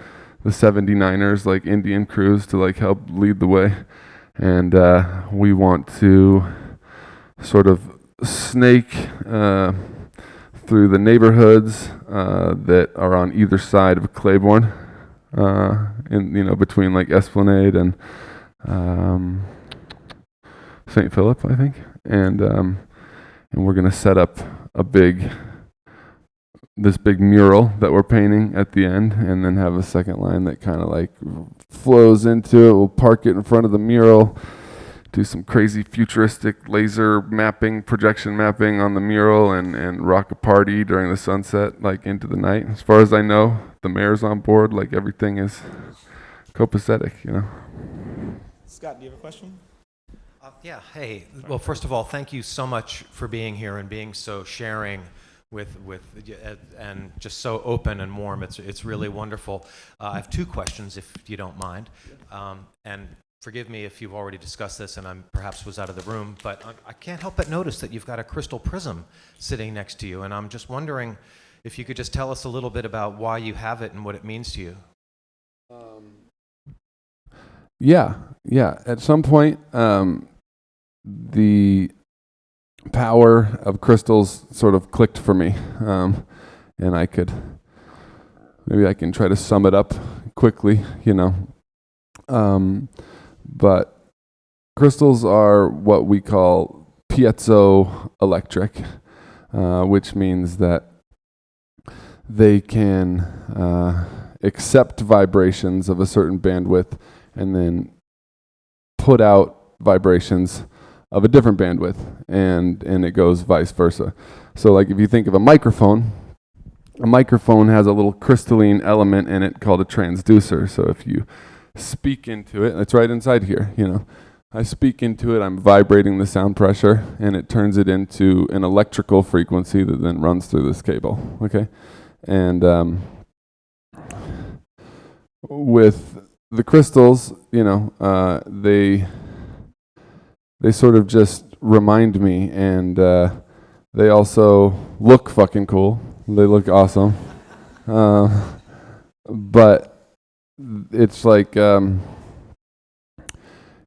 Speaker 2: 79ers like Indian crews to like help lead the way. And we want to sort of snake through the neighborhoods that are on either side of Claiborne, in between like Esplanade and St. Philip, I think, and we're gonna set up this big mural that we're painting at the end, and then have a second line that kind of like flows into it. We'll park it in front of the mural, do some crazy futuristic laser mapping, projection mapping on the mural, and rock a party during the sunset, like into the night. As far as I know, the mayor's on board. Like everything is copacetic, you know.
Speaker 1: Scott, do you have a question?
Speaker 5: Yeah. Hey. Well, first of all, thank you so much for being here and being so sharing with and just so open and warm. It's really wonderful. I have two questions, if you don't mind, and forgive me if you've already discussed this and I perhaps was out of the room, but I can't help but notice that you've got a crystal prism sitting next to you, and I'm just wondering if you could just tell us a little bit about why you have it and what it means to you.
Speaker 2: Yeah. At some point, the power of crystals sort of clicked for me, and maybe I can try to sum it up quickly, but crystals are what we call piezoelectric, which means that they can accept vibrations of a certain bandwidth and then put out vibrations of a different bandwidth, and it goes vice versa. So like if you think of a microphone has a little crystalline element in it called a transducer. So if you speak into it, it's right inside here, I speak into it, I'm vibrating the sound pressure, and it turns it into an electrical frequency that then runs through this cable, okay? And with the crystals, they sort of just remind me, and they also look fucking cool. They look awesome. But it's like,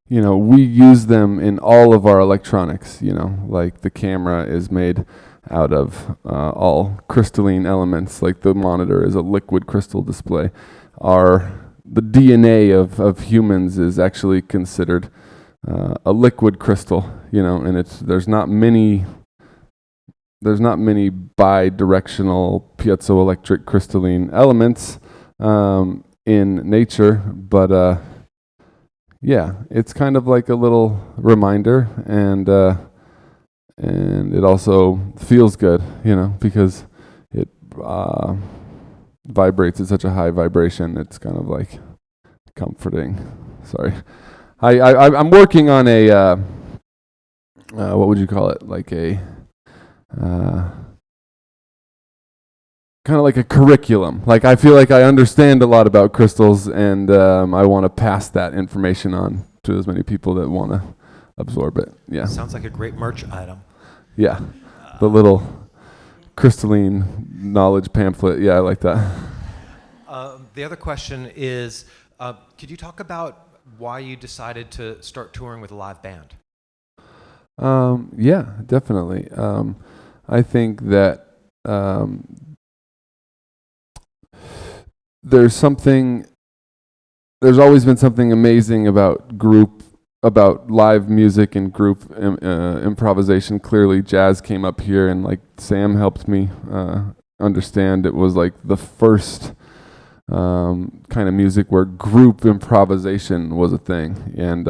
Speaker 2: we use them in all of our electronics, like the camera is made out of all crystalline elements, like the monitor is a liquid crystal display. The DNA of humans is actually considered a liquid crystal, and there's not many bi-directional piezoelectric crystalline elements in nature, but it's kind of like a little reminder, and it also feels good, because it vibrates at such a high vibration. It's kind of like comforting. Sorry, I'm working on a what would you call it? Like a kind of like a curriculum. Like I feel like I understand a lot about crystals, and I want to pass that information on to as many people that want to absorb it. Yeah.
Speaker 5: Sounds like a great merch item.
Speaker 2: Yeah. The little crystalline knowledge pamphlet. Yeah, I like that.
Speaker 5: The other question is, could you talk about why you decided to start touring with a live band?
Speaker 2: Yeah, definitely. I think that there's always been something amazing about live music and group improvisation. Clearly, jazz came up here, and like Sam helped me understand, it was like the first kind of music where group improvisation was a thing. And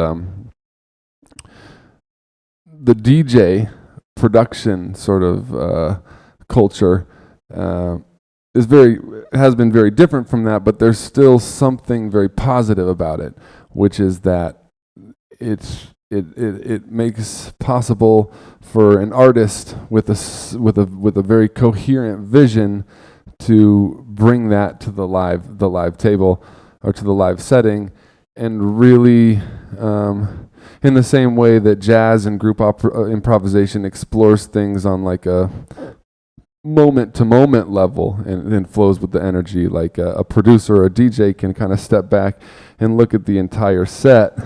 Speaker 2: the DJ production sort of culture has been very different from that, but there's still something very positive about it, which is that it makes possible for an artist with a very coherent vision to bring that to the live table or to the live setting, and really in the same way that jazz and group improvisation explores things on like a moment-to-moment level and then flows with the energy, like a producer or a DJ can kind of step back and look at the entire set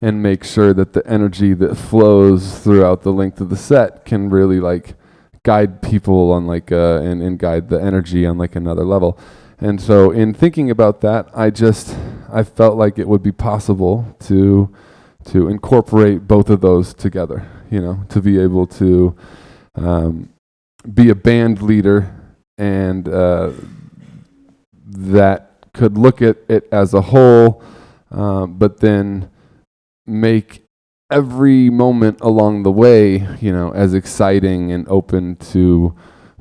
Speaker 2: and make sure that the energy that flows throughout the length of the set can really like guide people on like and guide the energy on like another level. And so in thinking about that, I felt like it would be possible to incorporate both of those together, to be able to be a band leader, and that could look at it as a whole, but then make every moment along the way, as exciting and open to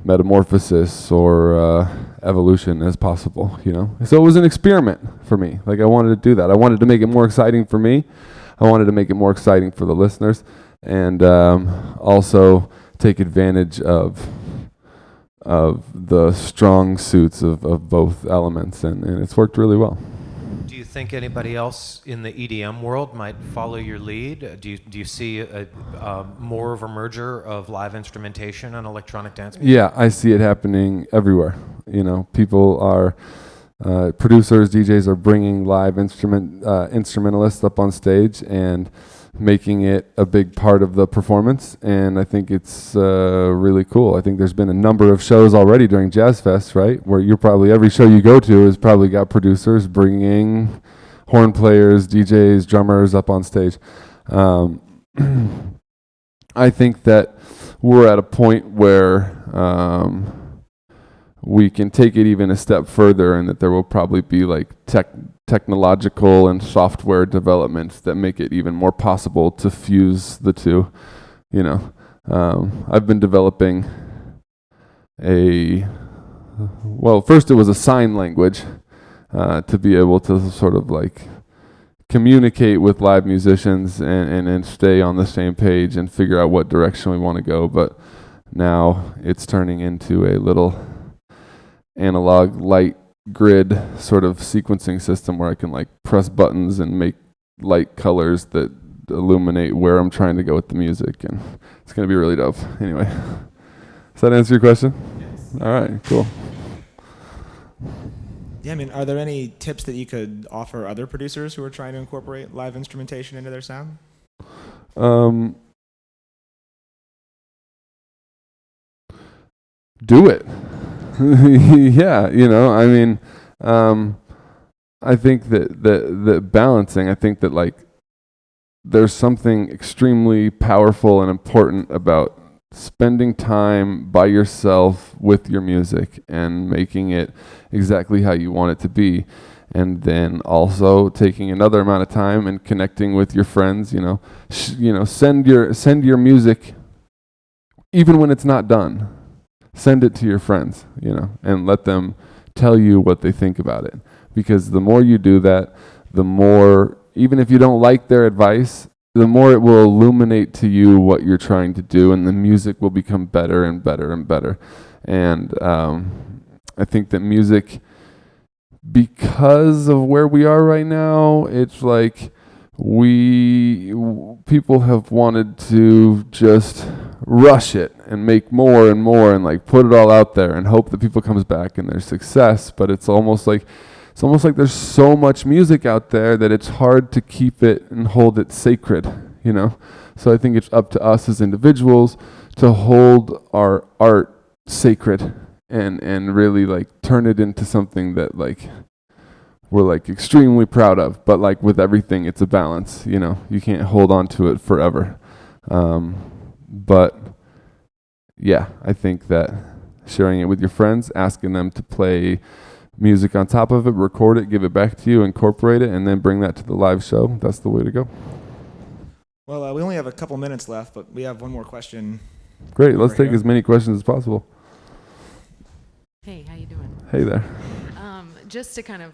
Speaker 2: metamorphosis or evolution as possible, So it was an experiment for me. Like I wanted to do that. I wanted to make it more exciting for me. I wanted to make it more exciting for the listeners, and also take advantage of the strong suits of both elements, and it's worked really well.
Speaker 5: Do you think anybody else in the EDM world might follow your lead? Do you see more of a merger of live instrumentation and electronic dance music?
Speaker 2: Yeah, I see it happening everywhere. People are producers, DJs are bringing live instrumentalists up on stage and making it a big part of the performance, and I think it's really cool. I think there's been a number of shows already during JazzFest, right, where every show you go to has probably got producers bringing horn players, DJs, drummers up on stage. I think that we're at a point where we can take it even a step further, and that there will probably be like technological and software developments that make it even more possible to fuse the two. I've been developing first it was a sign language to be able to sort of like communicate with live musicians and stay on the same page and figure out what direction we want to go. But now it's turning into a little analog light grid sort of sequencing system where I can like press buttons and make light colors that illuminate where I'm trying to go with the music, and it's gonna be really dope. Anyway, does that answer your question? Yes. All right, cool.
Speaker 1: Yeah, I mean, are there any tips that you could offer other producers who are trying to incorporate live instrumentation into their sound?
Speaker 2: Do it. Yeah, you know, I mean, I think that balancing, I think that like there's something extremely powerful and important about spending time by yourself with your music and making it exactly how you want it to be, and then also taking another amount of time and connecting with your friends. You know, send your music even when it's not done. Send it to your friends, you know, and let them tell you what they think about it. Because the more you do that, the more, even if you don't like their advice, the more it will illuminate to you what you're trying to do, and the music will become better and better and better. And I think that music, because of where we are right now, it's like people have wanted to just rush it and make more and more and like put it all out there and hope that people comes back and there's success. But it's almost like there's so much music out there that it's hard to keep it and hold it sacred, you know? So I think it's up to us as individuals to hold our art sacred and really like turn it into something that like we're like extremely proud of. But like with everything, it's a balance, you know? You can't hold on to it forever. But yeah, I think that sharing it with your friends, asking them to play music on top of it, record it, give it back to you, incorporate it, and then bring that to the live show. That's the way to go.
Speaker 1: Well, we only have a couple minutes left, but we have one more question.
Speaker 2: Great, let's take as many questions as possible.
Speaker 6: Hey, how you doing?
Speaker 2: Hey there.
Speaker 6: Just to kind of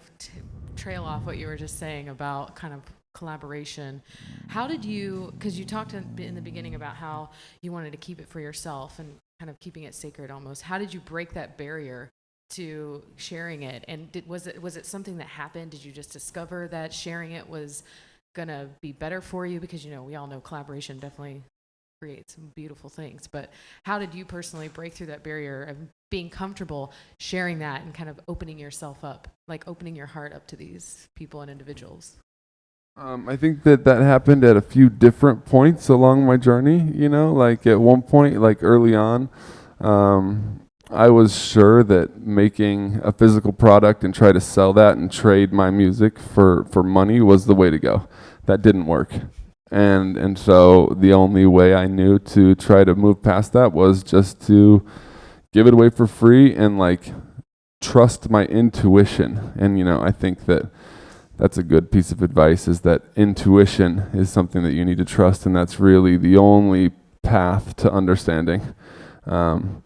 Speaker 6: trail off what you were just saying about kind of collaboration, how did you, because you talked in the beginning about how you wanted to keep it for yourself and kind of keeping it sacred almost, how did you break that barrier to sharing it? And was it something that happened? Did you just discover that sharing it was gonna be better for you? Because, you know, we all know collaboration definitely creates some beautiful things, but how did you personally break through that barrier of being comfortable sharing that and kind of opening yourself up, like opening your heart up to these people and individuals?
Speaker 2: I think that happened at a few different points along my journey, you know, like at one point, like early on, I was sure that making a physical product and try to sell that and trade my music for money was the way to go. That didn't work. And so the only way I knew to try to move past that was just to give it away for free and like trust my intuition. And, you know, I think that that's a good piece of advice, is that intuition is something that you need to trust, and that's really the only path to understanding. So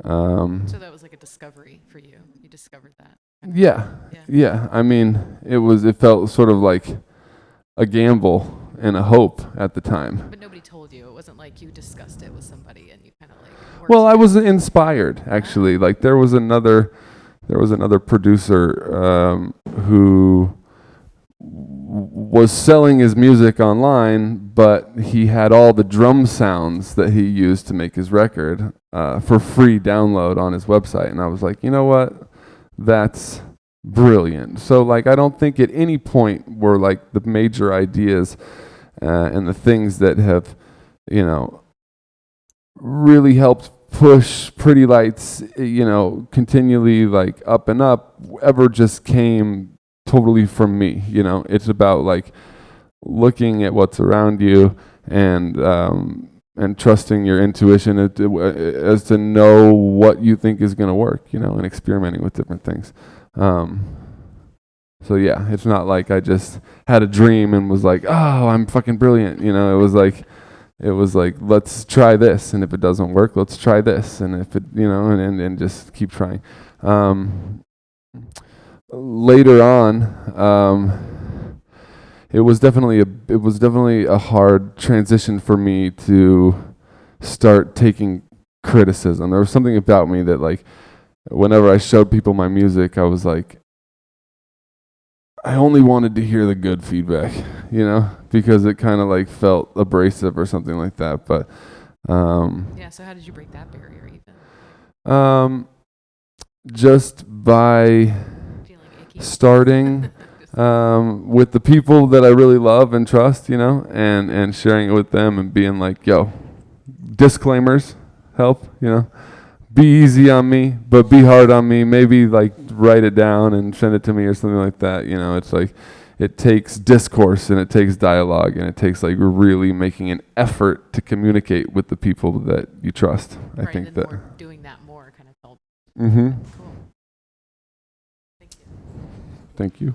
Speaker 6: that was like a discovery for you. You discovered that.
Speaker 2: Yeah. I mean, it felt sort of like a gamble and a hope at the time.
Speaker 6: But nobody told you. It wasn't like you discussed it with somebody and you kind of like.
Speaker 2: Well, I was inspired actually. Like there was another producer who was selling his music online, but he had all the drum sounds that he used to make his record for free download on his website. And I was like, you know what? That's brilliant. So like, I don't think at any point were like the major ideas and the things that have, you know, really helped push Pretty Lights, you know, continually like up and up, ever just came totally from me. You know, it's about like looking at what's around you and trusting your intuition as to know what you think is going to work, you know, and experimenting with different things. So yeah, it's not like I just had a dream and was like, oh, I'm fucking brilliant. You know, it was like, let's try this. And if it doesn't work, let's try this. And if it, you know, and just keep trying. Later on, it was definitely a hard transition for me to start taking criticism. There was something about me that like, whenever I showed people my music, I was like, I only wanted to hear the good feedback, you know, because it kind of like felt abrasive or something like that. But
Speaker 6: Yeah. So how did you break that barrier even?
Speaker 2: just by
Speaker 6: Feeling icky.
Speaker 2: starting with the people that I really love and trust, you know, and sharing it with them and being like, yo, disclaimers help, you know. Be easy on me, but be hard on me. Maybe like write it down and send it to me or something like that. You know, it's like it takes discourse and it takes dialogue and it takes like really making an effort to communicate with the people that you trust. I
Speaker 6: Right,
Speaker 2: think
Speaker 6: and
Speaker 2: that.
Speaker 6: more, doing that more kind of felt
Speaker 2: Mm-hmm.
Speaker 6: cool. Thank you.
Speaker 2: Thank you.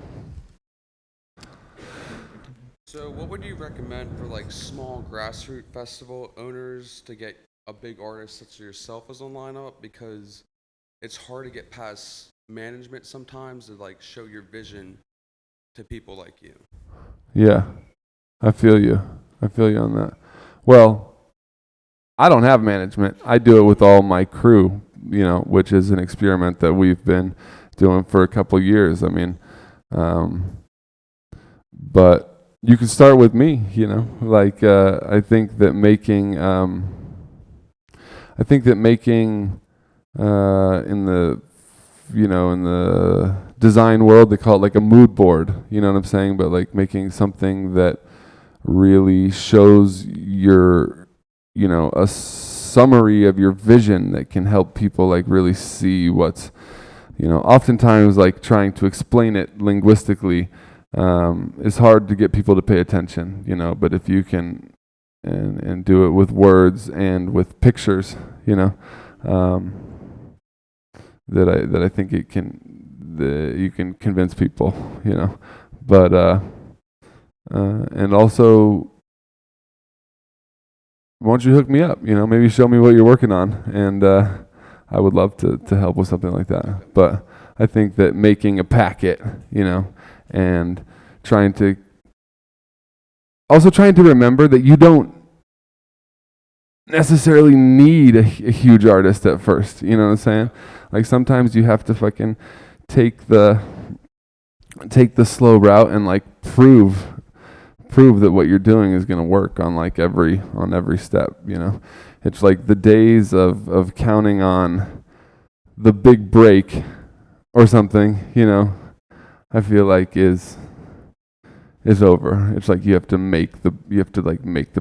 Speaker 7: So, what would you recommend for like small grassroots festival owners to get a big artist such as yourself as on lineup? Because it's hard to get past management sometimes to like show your vision to people like you.
Speaker 2: Yeah, I feel you. I feel you on that. Well, I don't have management. I do it with all my crew, you know, which is an experiment that we've been doing for a couple years. I mean, but you can start with me, you know, like, I think that making, in the, you know, in the design world, they call it like a mood board, you know what I'm saying? But like making something that really shows your, you know, a summary of your vision that can help people like really see what's, you know, oftentimes like trying to explain it linguistically is hard to get people to pay attention, you know, but if you can and do it with words and with pictures, you know, that I think it can you can convince people, you know, but and also why don't you hook me up, you know, maybe show me what you're working on, and I would love to help with something like that. But I think that making a packet, you know, and trying to remember that you don't necessarily need a huge artist at first, you know what I'm saying? Like sometimes you have to fucking take the slow route and like prove that what you're doing is going to work on like every step, you know. It's like the days of counting on the big break or something, you know, I feel like is over. It's like you have to make the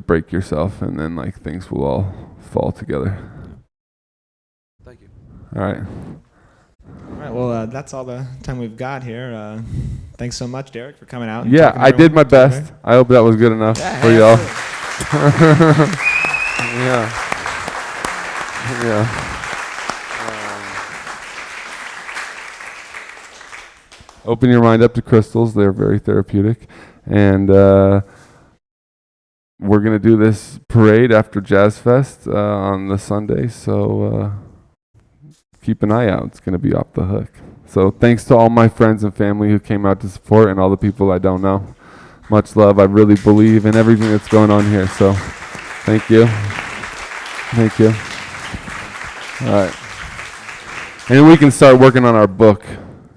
Speaker 2: break yourself, and then like things will all fall together.
Speaker 7: Thank you.
Speaker 2: All right.
Speaker 1: All right, well, that's all the time we've got here. Thanks so much, Derek, for coming out. And
Speaker 2: Yeah,
Speaker 1: talking to
Speaker 2: I did
Speaker 1: everyone.
Speaker 2: my best. I hope that was good enough for
Speaker 1: hey,
Speaker 2: y'all.
Speaker 1: absolutely.
Speaker 2: Yeah. Yeah. Open your mind up to crystals. They're very therapeutic. And we're going to do this parade after JazzFest on the Sunday. So keep an eye out. It's going to be off the hook. So thanks to all my friends and family who came out to support, and all the people I don't know. Much love. I really believe in everything that's going on here. So thank you. Thank you. All right. And we can start working on our book,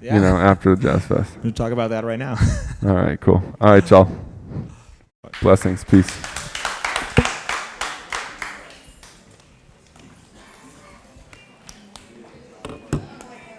Speaker 1: Yeah.
Speaker 2: you know, after the JazzFest.
Speaker 1: We'll talk about that right now.
Speaker 2: All right, cool. All right, y'all. Blessings. Peace.